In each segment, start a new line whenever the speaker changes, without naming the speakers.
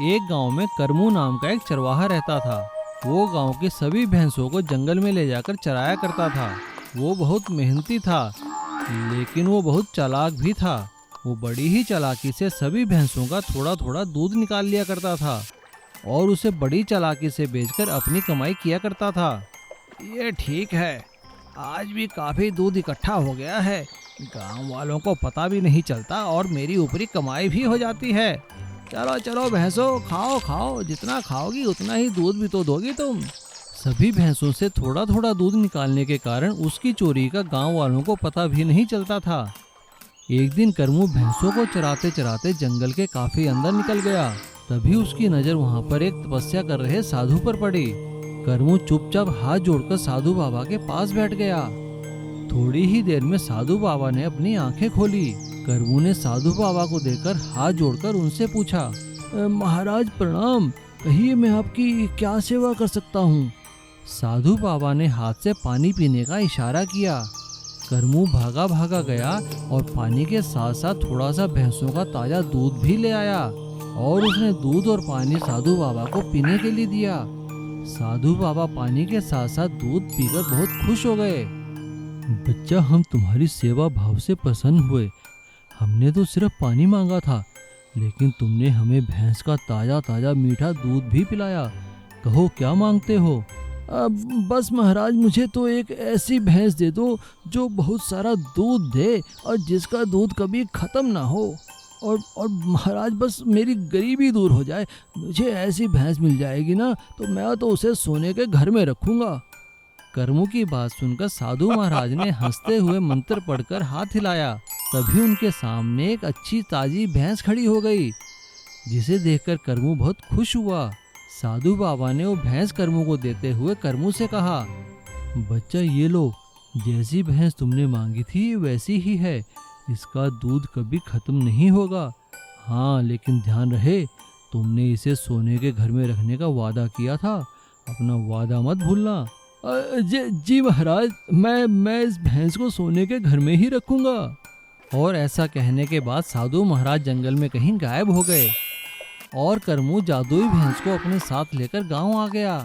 एक गांव में करमू नाम का एक चरवाहा रहता था। वो गांव की सभी भैंसों को जंगल में ले जाकर चराया करता था। वो बहुत मेहनती था, लेकिन वो बहुत चालाक भी था। वो बड़ी ही चालाकी से सभी भैंसों का थोड़ा थोड़ा दूध निकाल लिया करता था और उसे बड़ी चालाकी से बेचकर अपनी कमाई किया करता था। ये ठीक है, आज भी काफी दूध इकट्ठा हो गया है। गांव वालों को पता भी नहीं चलता और मेरी ऊपरी कमाई भी हो जाती है। चलो चलो भैंसों, खाओ खाओ, जितना खाओगी उतना ही दूध भी तो दोगी तुम। सभी भैंसों से थोड़ा थोड़ा दूध निकालने के कारण उसकी चोरी का गांव वालों को पता भी नहीं चलता था। एक दिन करमू भैंसों को चराते चराते जंगल के काफी अंदर निकल गया। तभी उसकी नजर वहां पर एक तपस्या कर रहे साधु पर पड़ी। करमू चुपचाप हाथ जोड़कर साधु बाबा के पास बैठ गया। थोड़ी ही देर में साधु बाबा ने अपनी आंखें खोली। करमू ने साधु बाबा को देखकर हाथ जोड़कर उनसे पूछा, महाराज प्रणाम, कहिए मैं आपकी क्या सेवा कर सकता हूँ। साधु बाबा ने हाथ से पानी पीने का इशारा किया। करमू भागा भागा गया और पानी के साथ साथ थोड़ा सा भैंसों का ताजा दूध भी ले आया और उसने दूध और पानी साधु बाबा को पीने के लिए दिया। साधु बाबा पानी के साथ साथ दूध पीकर बहुत खुश हो गए। बच्चा, हम तुम्हारी सेवा भाव से प्रसन्न हुए। हमने तो सिर्फ पानी मांगा था, लेकिन तुमने हमें भैंस का ताजा ताजा मीठा दूध भी पिलाया। कहो क्या मांगते हो। बस महाराज, मुझे तो एक ऐसी भैंस दे दो जो बहुत सारा दूध दे और जिसका दूध कभी खत्म ना हो। और महाराज, बस मेरी गरीबी दूर हो जाए। मुझे ऐसी भैंस मिल जाएगी ना तो मैं तो उसे सोने के घर में रखूंगा। करमू की बात सुनकर साधु महाराज ने हंसते हुए मंत्र पढ़कर हाथ हिलाया। तभी उनके सामने एक अच्छी ताजी भैंस खड़ी हो गई, जिसे देखकर करमू बहुत खुश हुआ। साधु बाबा ने वो भैंस करमू को देते हुए करमू से कहा, बच्चा ये लो, जैसी भैंस तुमने मांगी थी वैसी ही है। इसका दूध कभी खत्म नहीं होगा। हाँ, लेकिन ध्यान रहे, तुमने इसे सोने के घर में रखने का वादा किया था। अपना वादा मत भूलना। जी महाराज, मैं इस भैंस को सोने के घर में ही रखूंगा। और ऐसा कहने के बाद साधु महाराज जंगल में कहीं गायब हो गए और करमू जादुई भैंस को अपने साथ लेकर गांव आ गया।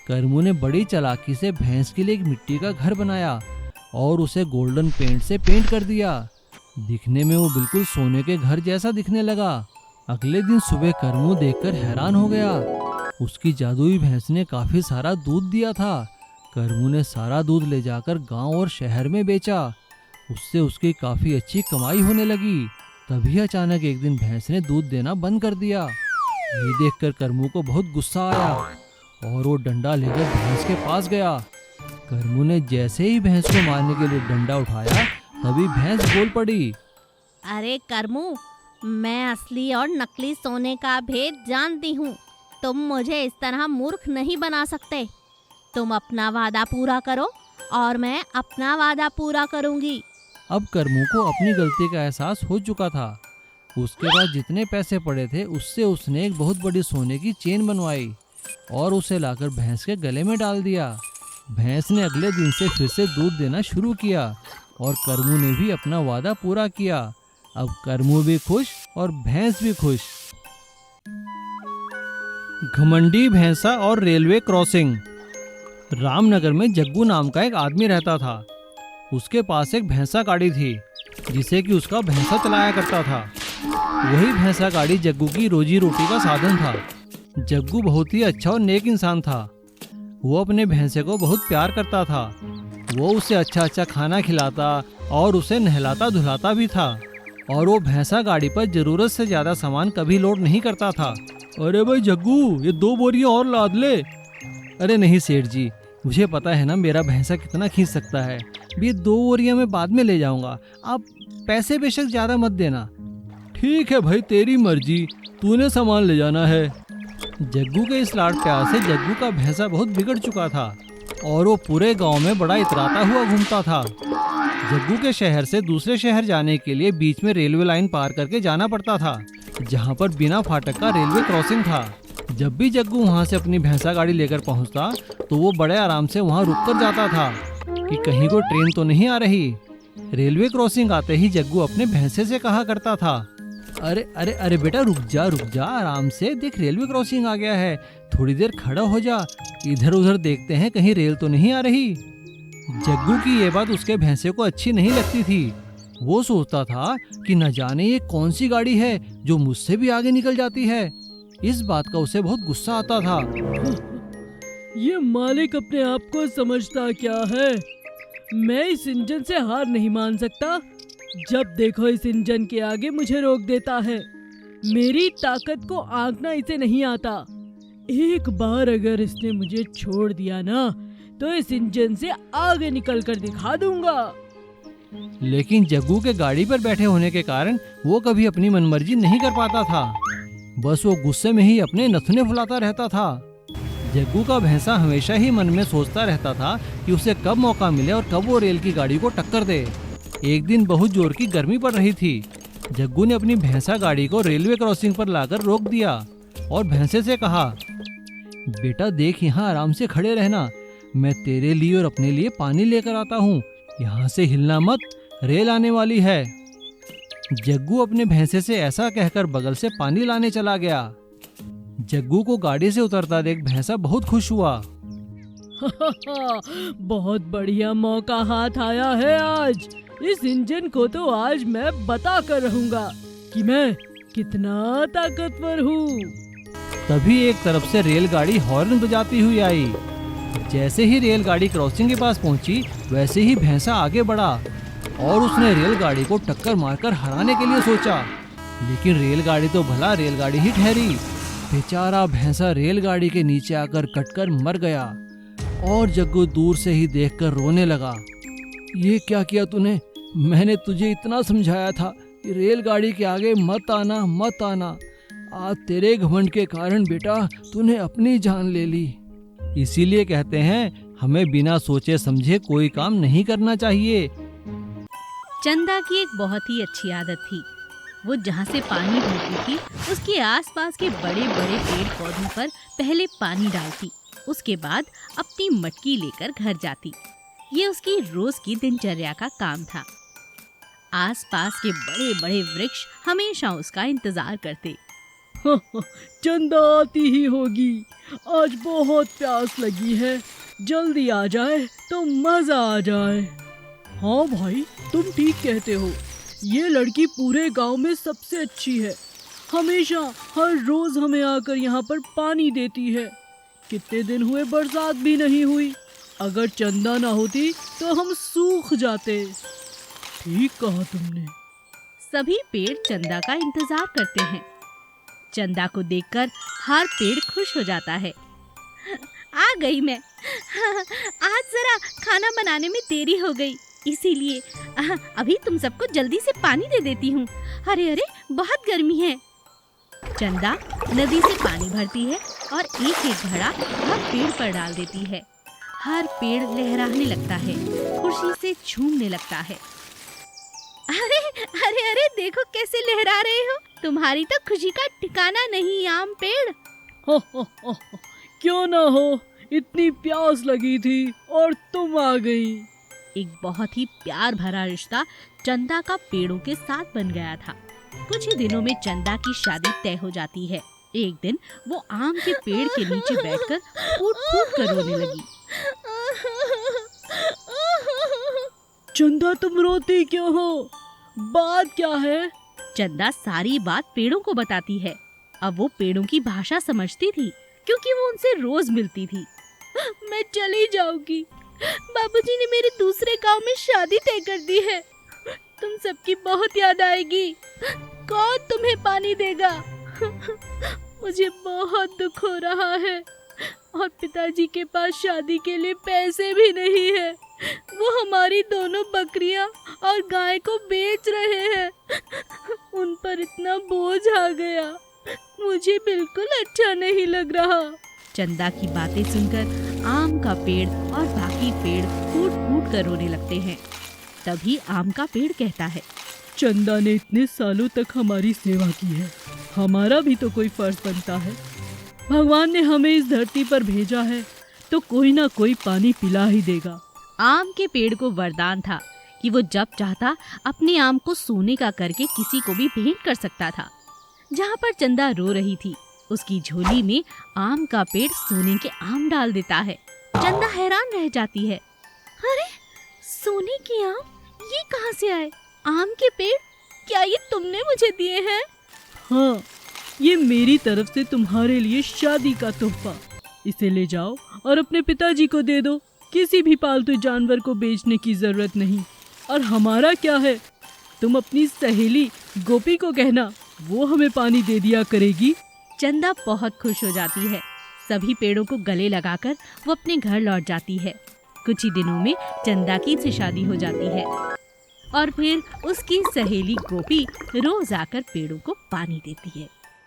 करमू ने बड़ी चालाकी से भैंस के लिए एक मिट्टी का घर बनाया और उसे गोल्डन पेंट से पेंट कर दिया। दिखने में वो बिल्कुल सोने के घर जैसा दिखने लगा। अगले दिन सुबह करमू देखकर हैरान हो गया। उसकी जादुई भैंस ने काफी सारा दूध दिया था। करमू ने सारा दूध ले जाकर गांव और शहर में बेचा। उससे उसकी काफी अच्छी कमाई होने लगी। तभी अचानक एक दिन भैंस ने दूध देना बंद कर दिया। ये देखकर करमू को बहुत गुस्सा आया और वो डंडा लेकर भैंस के पास गया। करमू ने जैसे ही भैंस को मारने के लिए डंडा उठाया, तभी भैंस बोल पड़ी,
अरे करमू, मैं असली और नकली सोने का भेद जानती हूँ। तुम मुझे इस तरह मूर्ख नहीं बना सकते। तुम अपना वादा पूरा करो और मैं अपना वादा पूरा करूँगी।
अब करमू को अपनी गलती का एहसास हो चुका था। उसके बाद जितने पैसे पड़े थे उससे उसने एक बहुत बड़ी सोने की चेन बनवाई और उसे लाकर भैंस के गले में डाल दिया। भैंस ने अगले दिन से फिर से दूध देना शुरू किया और करमू ने भी अपना वादा पूरा किया। अब करमू भी खुश और भैंस भी खुश। घमंडी भैंसा और रेलवे क्रॉसिंग। रामनगर में जग्गू नाम का एक आदमी रहता था। उसके पास एक भैंसा गाड़ी थी, जिसे कि उसका भैंसा चलाया करता था। वही भैंसा गाड़ी जग्गू की रोजी रोटी का साधन था। जग्गू बहुत ही अच्छा और नेक इंसान था। वो अपने भैंसे को बहुत प्यार करता था। वो उसे अच्छा अच्छा खाना खिलाता और उसे नहलाता धुलाता भी था। और वो भैंसा गाड़ी पर जरूरत से ज्यादा सामान कभी लोड नहीं करता था। अरे भाई जग्गू, ये 2 बोरियां और लाद ले। अरे नहीं सेठ जी, मुझे पता है ना मेरा भैंसा कितना खींच सकता है। ये 2 बोरियां मैं बाद में ले जाऊंगा। आप पैसे बेशक ज्यादा मत देना। ठीक है भाई, तेरी मर्जी, तूने सामान ले जाना है। जग्गू के इस लाड प्यार से जग्गू का भैंसा बहुत बिगड़ चुका था और वो पूरे गांव में बड़ा इतराता हुआ घूमता था। जग्गू के शहर से दूसरे शहर जाने के लिए बीच में रेलवे लाइन पार करके जाना पड़ता था, जहां पर बिना फाटक का रेलवे क्रॉसिंग था। जब भी जग्गू वहां से अपनी भैंसा गाड़ी लेकर पहुंचता तो वो बड़े आराम से वहां रुक कर जाता था कि कहीं को ट्रेन तो नहीं आ रही। रेलवे क्रॉसिंग आते ही जग्गू अपने भैंसे से कहा करता था, अरे अरे अरे बेटा, रुक जा, आराम से देख, रेलवे क्रॉसिंग आ गया है। थोड़ी देर खड़ा हो जा, इधर उधर देखते हैं कहीं रेल तो नहीं आ रही। जग्गू की ये बात उसके भैंसे को अच्छी नहीं लगती थी। वो सोचता था कि न जाने ये कौन सी गाड़ी है जो मुझसे भी आगे निकल जाती है। इस बात का उसे बहुत गुस्सा आता था।
ये मालिक अपने आप को समझता क्या है? मैं इस इंजन से हार नहीं मान सकता। जब देखो इस इंजन के आगे मुझे रोक देता है। मेरी ताकत को आंकना इसे नहीं आता। एक बार अगर इसने मुझे छोड़ दिया ना, तो इस इंजन से आगे निकल कर दिखा दूंगा।
लेकिन जग्गू के गाड़ी पर बैठे होने के कारण वो कभी अपनी मनमर्जी नहीं कर पाता था। बस वो गुस्से में ही अपने नथुने फुलाता रहता था। जग्गू का भैंसा हमेशा ही मन में सोचता रहता था कि उसे कब मौका मिले और कब वो रेल की गाड़ी को टक्कर दे। एक दिन बहुत जोर की गर्मी पड़ रही थी। जग्गू ने अपनी भैंसा गाड़ी को रेलवे क्रॉसिंग पर लाकर रोक दिया और भैंसे से कहा, बेटा देख, यहाँ आराम से खड़े रहना, मैं तेरे लिए और अपने लिए पानी लेकर आता हूँ। यहाँ से हिलना मत, रेल आने वाली है। जग्गू अपने भैंसे से ऐसा कहकर बगल से पानी लाने चला गया। जग्गू को गाड़ी से उतरता देख भैंसा बहुत खुश हुआ।
बहुत बढ़िया मौका हाथ आया है आज। इस इंजन को तो आज मैं बता कर रहूंगा कि मैं कितना ताकतवर हूँ।
तभी एक तरफ से रेलगाड़ी हॉर्न बजाती हुई आई। जैसे ही रेलगाड़ी क्रॉसिंग के पास पहुंची, वैसे ही भैंसा आगे बढ़ा और उसने रेलगाड़ी को टक्कर मारकर हराने के लिए सोचा। लेकिन रेलगाड़ी तो भला रेलगाड़ी ही ठहरी। बेचारा भैंसा रेलगाड़ी के नीचे आकर कटकर मर गया और जग्गू दूर से ही देखकर रोने लगा। ये क्या किया तूने? मैंने तुझे इतना समझाया था कि रेलगाड़ी के आगे मत आना, मत आना। आज तेरे घमंड के कारण बेटा तूने अपनी जान ले ली। इसीलिए कहते हैं हमें बिना सोचे समझे कोई काम नहीं करना चाहिए।
चंदा की एक बहुत ही अच्छी आदत थी। वो जहाँ से पानी भरती थी उसके आसपास के बड़े बड़े पेड़ पौधों पर पहले पानी डालती, उसके बाद अपनी मटकी लेकर घर जाती। ये उसकी रोज की दिनचर्या का काम था। आसपास के बड़े बड़े वृक्ष हमेशा उसका इंतजार करते।
चंदा आती ही होगी, आज बहुत प्यास लगी है, जल्दी आ जाए तो मजा आ जाए। हाँ भाई, तुम ठीक कहते हो। ये लड़की पूरे गांव में सबसे अच्छी है। हमेशा हर रोज हमें आकर यहाँ पर पानी देती है। कितने दिन हुए बरसात भी नहीं हुई। अगर चंदा ना होती तो हम सूख जाते। ठीक कहा तुमने।
सभी पेड़ चंदा का इंतजार करते हैं। चंदा को देखकर हर पेड़ खुश हो जाता है। आ गई मैं। आज जरा खाना बनाने में देरी हो गई, इसीलिए अभी तुम सबको जल्दी से पानी दे देती हूँ। अरे अरे, बहुत गर्मी है। चंदा नदी से पानी भरती है और एक एक घड़ा हर पेड़ पर डाल देती है। हर पेड़ लहराने लगता है, खुशी से झूमने लगता है। अरे अरे अरे, देखो कैसे लहरा रहे हो। तुम्हारी तो खुशी का ठिकाना नहीं आम पेड़।
हो, क्यों ना हो, इतनी प्यास लगी थी और तुम आ गई।
एक बहुत ही प्यार भरा रिश्ता चंदा का पेड़ों के साथ बन गया था। कुछ ही दिनों में चंदा की शादी तय हो जाती है। एक दिन वो आम के पेड़ के नीचे बैठकर फूट फूट कर रोने लगी।
चंदा, तुम रोती क्यों हो? बात क्या है?
चंदा सारी बात पेड़ों को बताती है। अब वो पेड़ों की भाषा समझती थी, क्योंकि वो उनसे रोज मिलती थी। मैं चली जाऊंगी। बाबूजी ने मेरे दूसरे गांव में शादी तय कर दी है। तुम सबकी बहुत याद आएगी। कौन तुम्हें पानी देगा? मुझे बहुत दुख हो रहा है और पिताजी के पास शादी के लिए पैसे भी नहीं है। वो हमारी दोनों बकरियां और गाय को बेच रहे हैं। उन पर इतना बोझ आ गया, मुझे बिल्कुल अच्छा नहीं लग रहा। चंदा की बातें सुनकर आम का पेड़ और बाकी पेड़ फूट फूट कर रोने लगते हैं। तभी आम का पेड़ कहता है,
चंदा ने इतने सालों तक हमारी सेवा की है, हमारा भी तो कोई फर्ज बनता है। भगवान ने हमें इस धरती पर भेजा है तो कोई ना कोई पानी पिला ही देगा।
आम के पेड़ को वरदान था कि
कि वो जब चाहता अपने आम को सोने का करके किसी को भी भेंट कर सकता था। जहाँ पर चंदा रो रही थी, उसकी झोली में आम का पेड़ सोने के आम डाल देता है। चंदा हैरान रह जाती है। अरे, सोने के आम ये कहाँ से आए? आम के पेड़, क्या ये तुमने मुझे दिए हैं?
हाँ, ये मेरी तरफ से तुम्हारे लिए शादी का तोहफा। इसे ले जाओ और अपने पिताजी को दे दो। किसी भी पालतू जानवर को बेचने की जरूरत नहीं। और हमारा क्या है, तुम अपनी सहेली गोपी को कहना, वो हमें पानी दे दिया करेगी।
चंदा बहुत खुश हो जाती है। सभी पेड़ों को गले लगाकर वो अपने घर लौट जाती है। कुछ ही दिनों में चंदा की से शादी हो जाती है और फिर उसकी सहेली गोपी रोज आकर पेड़ों को पानी देती है।